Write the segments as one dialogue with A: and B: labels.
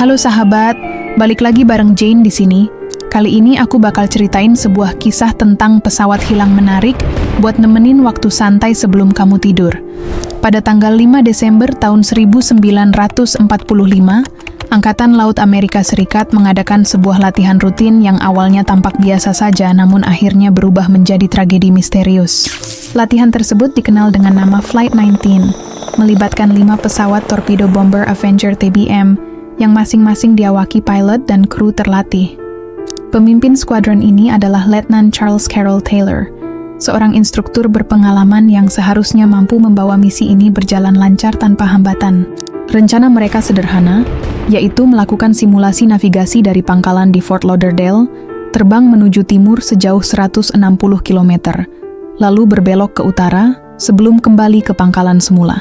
A: Halo sahabat, balik lagi bareng Jane di sini. Kali ini aku bakal ceritain sebuah kisah tentang pesawat hilang menarik buat nemenin waktu santai sebelum kamu tidur. Pada tanggal 5 Desember tahun 1945, Angkatan Laut Amerika Serikat mengadakan sebuah latihan rutin yang awalnya tampak biasa saja namun akhirnya berubah menjadi tragedi misterius. Latihan tersebut dikenal dengan nama Flight 19, melibatkan 5 pesawat torpedo bomber Avenger TBM yang masing-masing diawaki pilot dan kru terlatih. Pemimpin skuadron ini adalah Letnan Charles Carroll Taylor, seorang instruktur berpengalaman yang seharusnya mampu membawa misi ini berjalan lancar tanpa hambatan. Rencana mereka sederhana, yaitu melakukan simulasi navigasi dari pangkalan di Fort Lauderdale, terbang menuju timur sejauh 160 km, lalu berbelok ke utara sebelum kembali ke pangkalan semula.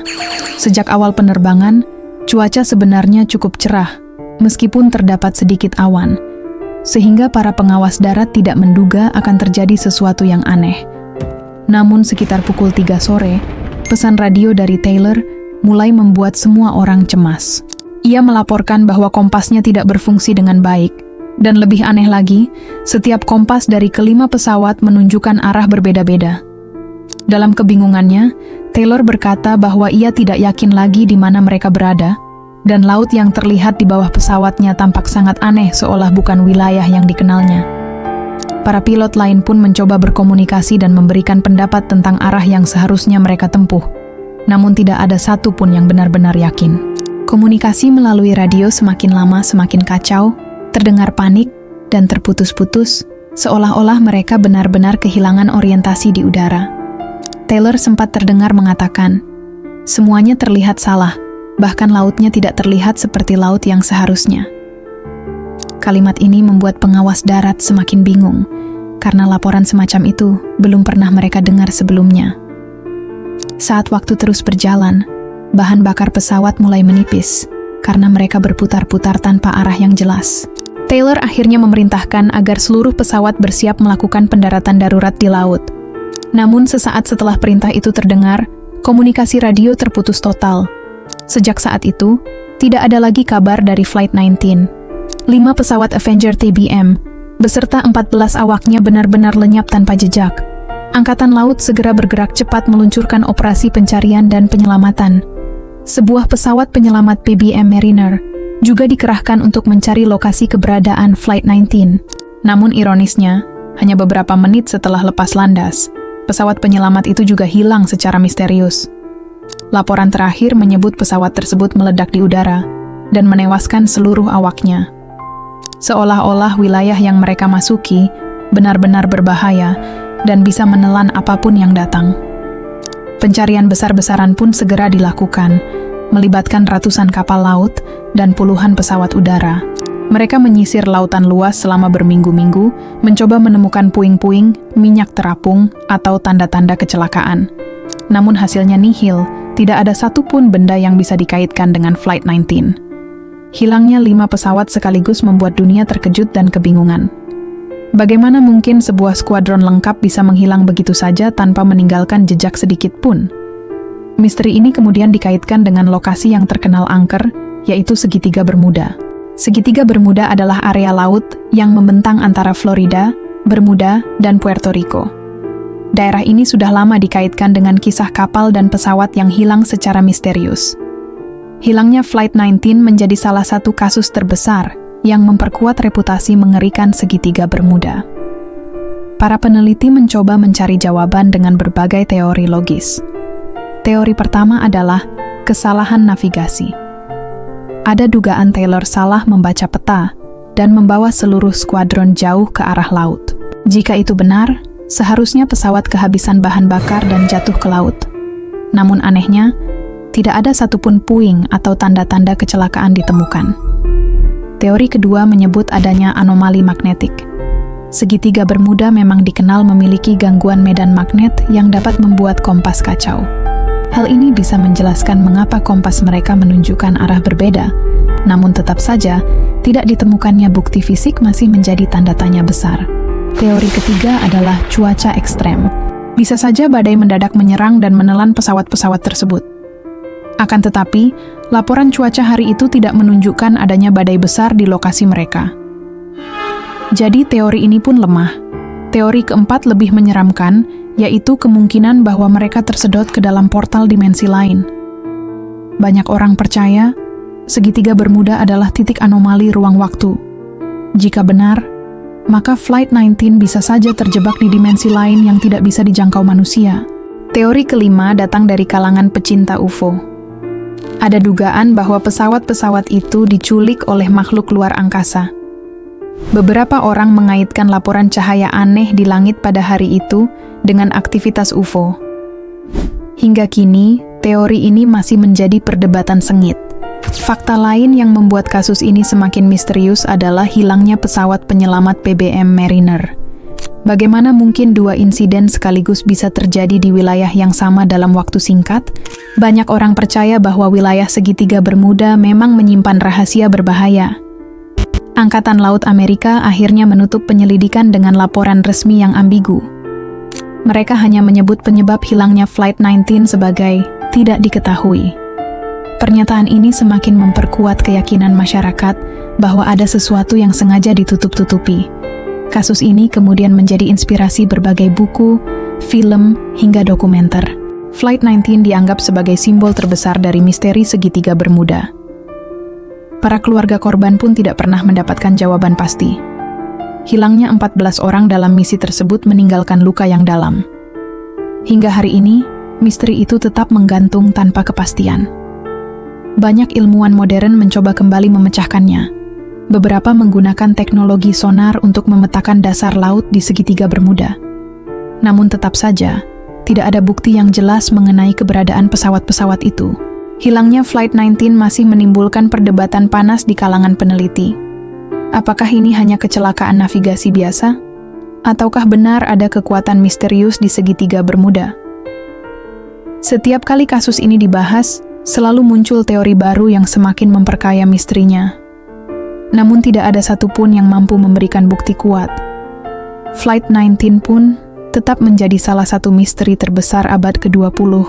A: Sejak awal penerbangan, cuaca sebenarnya cukup cerah, meskipun terdapat sedikit awan, sehingga para pengawas darat tidak menduga akan terjadi sesuatu yang aneh. Namun sekitar pukul 3 sore, pesan radio dari Taylor mulai membuat semua orang cemas. Ia melaporkan bahwa kompasnya tidak berfungsi dengan baik, dan lebih aneh lagi, setiap kompas dari kelima pesawat menunjukkan arah berbeda-beda. Dalam kebingungannya, Taylor berkata bahwa ia tidak yakin lagi di mana mereka berada, dan laut yang terlihat di bawah pesawatnya tampak sangat aneh seolah bukan wilayah yang dikenalnya. Para pilot lain pun mencoba berkomunikasi dan memberikan pendapat tentang arah yang seharusnya mereka tempuh, namun tidak ada satu pun yang benar-benar yakin. Komunikasi melalui radio semakin lama semakin kacau, terdengar panik, dan terputus-putus, seolah-olah mereka benar-benar kehilangan orientasi di udara. Taylor sempat terdengar mengatakan, "Semuanya terlihat salah, bahkan lautnya tidak terlihat seperti laut yang seharusnya." Kalimat ini membuat pengawas darat semakin bingung, karena laporan semacam itu belum pernah mereka dengar sebelumnya. Saat waktu terus berjalan, bahan bakar pesawat mulai menipis, karena mereka berputar-putar tanpa arah yang jelas. Taylor akhirnya memerintahkan agar seluruh pesawat bersiap melakukan pendaratan darurat di laut. Namun sesaat setelah perintah itu terdengar, komunikasi radio terputus total. Sejak saat itu, tidak ada lagi kabar dari Flight 19. 5 pesawat Avenger TBM, beserta 14 awaknya benar-benar lenyap tanpa jejak. Angkatan Laut segera bergerak cepat meluncurkan operasi pencarian dan penyelamatan. Sebuah pesawat penyelamat PBM Mariner juga dikerahkan untuk mencari lokasi keberadaan Flight 19. Namun ironisnya, hanya beberapa menit setelah lepas landas, pesawat penyelamat itu juga hilang secara misterius. Laporan terakhir menyebut pesawat tersebut meledak di udara dan menewaskan seluruh awaknya. Seolah-olah wilayah yang mereka masuki benar-benar berbahaya dan bisa menelan apapun yang datang. Pencarian besar-besaran pun segera dilakukan, melibatkan ratusan kapal laut dan puluhan pesawat udara. Mereka menyisir lautan luas selama berminggu-minggu, mencoba menemukan puing-puing, minyak terapung, atau tanda-tanda kecelakaan. Namun hasilnya nihil, tidak ada satupun benda yang bisa dikaitkan dengan Flight 19. Hilangnya 5 pesawat sekaligus membuat dunia terkejut dan kebingungan. Bagaimana mungkin sebuah skuadron lengkap bisa menghilang begitu saja tanpa meninggalkan jejak sedikit pun? Misteri ini kemudian dikaitkan dengan lokasi yang terkenal angker, yaitu Segitiga Bermuda. Segitiga Bermuda adalah area laut yang membentang antara Florida, Bermuda, dan Puerto Rico. Daerah ini sudah lama dikaitkan dengan kisah kapal dan pesawat yang hilang secara misterius. Hilangnya Flight 19 menjadi salah satu kasus terbesar yang memperkuat reputasi mengerikan Segitiga Bermuda. Para peneliti mencoba mencari jawaban dengan berbagai teori logis. Teori pertama adalah kesalahan navigasi. Ada dugaan Taylor salah membaca peta dan membawa seluruh skuadron jauh ke arah laut. Jika itu benar, seharusnya pesawat kehabisan bahan bakar dan jatuh ke laut. Namun anehnya, tidak ada satupun puing atau tanda-tanda kecelakaan ditemukan. Teori kedua menyebut adanya anomali magnetik. Segitiga Bermuda memang dikenal memiliki gangguan medan magnet yang dapat membuat kompas kacau. Hal ini bisa menjelaskan mengapa kompas mereka menunjukkan arah berbeda, namun tetap saja, tidak ditemukannya bukti fisik masih menjadi tanda tanya besar. Teori ketiga adalah cuaca ekstrem. Bisa saja badai mendadak menyerang dan menelan pesawat-pesawat tersebut. Akan tetapi, laporan cuaca hari itu tidak menunjukkan adanya badai besar di lokasi mereka. Jadi teori ini pun lemah. Teori keempat lebih menyeramkan, yaitu kemungkinan bahwa mereka tersedot ke dalam portal dimensi lain. Banyak orang percaya, segitiga Bermuda adalah titik anomali ruang waktu. Jika benar, maka Flight 19 bisa saja terjebak di dimensi lain yang tidak bisa dijangkau manusia. Teori kelima datang dari kalangan pecinta UFO. Ada dugaan bahwa pesawat-pesawat itu diculik oleh makhluk luar angkasa. Beberapa orang mengaitkan laporan cahaya aneh di langit pada hari itu dengan aktivitas UFO. Hingga kini, teori ini masih menjadi perdebatan sengit. Fakta lain yang membuat kasus ini semakin misterius adalah hilangnya pesawat penyelamat PBM Mariner. Bagaimana mungkin dua insiden sekaligus bisa terjadi di wilayah yang sama dalam waktu singkat? Banyak orang percaya bahwa wilayah segitiga Bermuda memang menyimpan rahasia berbahaya. Angkatan Laut Amerika akhirnya menutup penyelidikan dengan laporan resmi yang ambigu. Mereka hanya menyebut penyebab hilangnya Flight 19 sebagai tidak diketahui. Pernyataan ini semakin memperkuat keyakinan masyarakat bahwa ada sesuatu yang sengaja ditutup-tutupi. Kasus ini kemudian menjadi inspirasi berbagai buku, film, hingga dokumenter. Flight 19 dianggap sebagai simbol terbesar dari misteri segitiga Bermuda. Para keluarga korban pun tidak pernah mendapatkan jawaban pasti. Hilangnya 14 orang dalam misi tersebut meninggalkan luka yang dalam. Hingga hari ini, misteri itu tetap menggantung tanpa kepastian. Banyak ilmuwan modern mencoba kembali memecahkannya. Beberapa menggunakan teknologi sonar untuk memetakan dasar laut di segitiga Bermuda. Namun tetap saja, tidak ada bukti yang jelas mengenai keberadaan pesawat-pesawat itu. Hilangnya Flight 19 masih menimbulkan perdebatan panas di kalangan peneliti. Apakah ini hanya kecelakaan navigasi biasa? Ataukah benar ada kekuatan misterius di segitiga Bermuda? Setiap kali kasus ini dibahas, selalu muncul teori baru yang semakin memperkaya misterinya. Namun tidak ada satupun yang mampu memberikan bukti kuat. Flight 19 pun tetap menjadi salah satu misteri terbesar abad ke-20.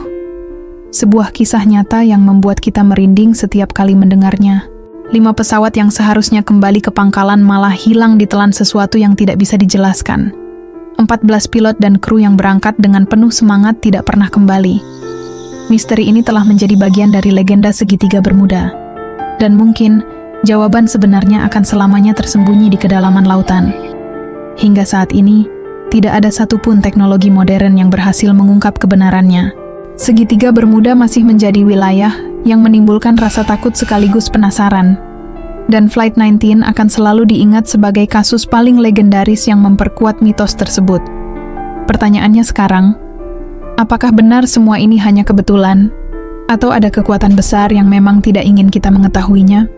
A: Sebuah kisah nyata yang membuat kita merinding setiap kali mendengarnya. 5 pesawat yang seharusnya kembali ke pangkalan malah hilang ditelan sesuatu yang tidak bisa dijelaskan. 14 pilot dan kru yang berangkat dengan penuh semangat tidak pernah kembali. Misteri ini telah menjadi bagian dari legenda segitiga Bermuda. Dan mungkin jawaban sebenarnya akan selamanya tersembunyi di kedalaman lautan. Hingga saat ini, tidak ada satupun teknologi modern yang berhasil mengungkap kebenarannya. Segitiga Bermuda masih menjadi wilayah yang menimbulkan rasa takut sekaligus penasaran. Dan Flight 19 akan selalu diingat sebagai kasus paling legendaris yang memperkuat mitos tersebut. Pertanyaannya sekarang, apakah benar semua ini hanya kebetulan? Atau ada kekuatan besar yang memang tidak ingin kita mengetahuinya?